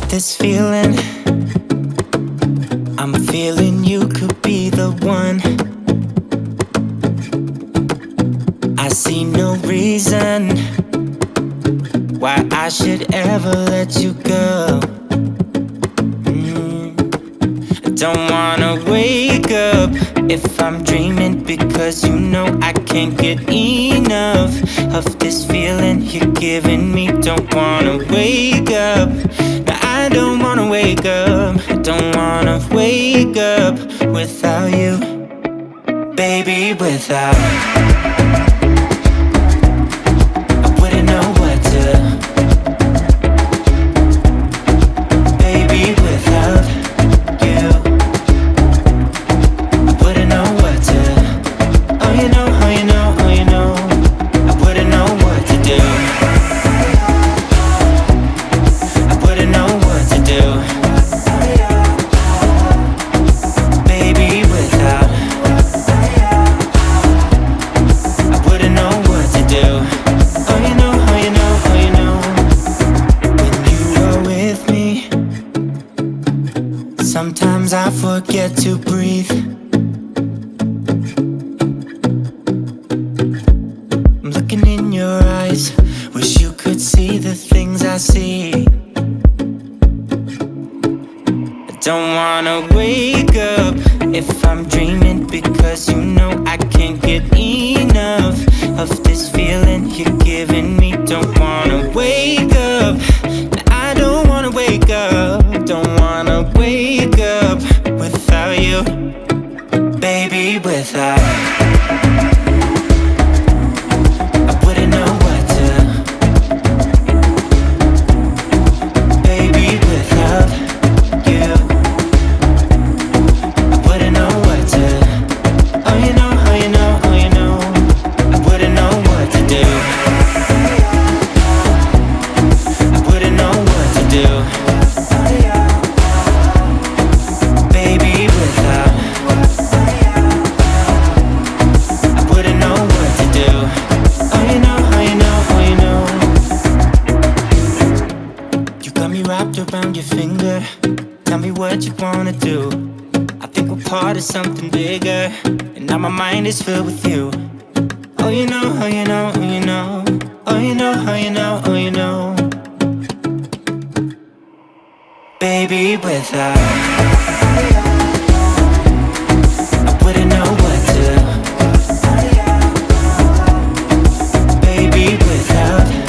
This feeling, I'm feeling you could be the one. I see no reason why I should ever let you go. I don't wanna wake up if I'm dreaming, because you know I can't get enough of this feeling you're giving me. Don't wanna wake up. I don't wanna wake up, I don't wanna wake up without you, baby, without. I wouldn't know what to, baby, without you. I wouldn't know what to, oh you know, oh you know, oh you know. I wouldn't know what to do. Sometimes I forget to breathe. I'm looking in your eyes, wish you could see the things I see. I don't wanna wake up if I'm dreaming, because you know I can't get enough of this feeling you're giving me. Don't wanna wake up, I don't wanna wake up. Don't wanna wake up without you, baby, without. I wouldn't know what to, baby, without you. I wouldn't know what to, oh you know, oh you know, oh you know. I wouldn't know what to do. I wouldn't know what to do. Around your finger, tell me what you wanna do. I think we're part of something bigger, and now my mind is filled with you. Oh you know, oh you know, oh you know. Oh you know, oh you know, oh you know. Baby, without, I wouldn't know what to, baby, without you.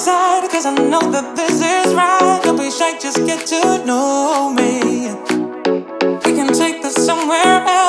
side, cause I know that this is right. Don't be shy, just get to know me. We can take this somewhere else.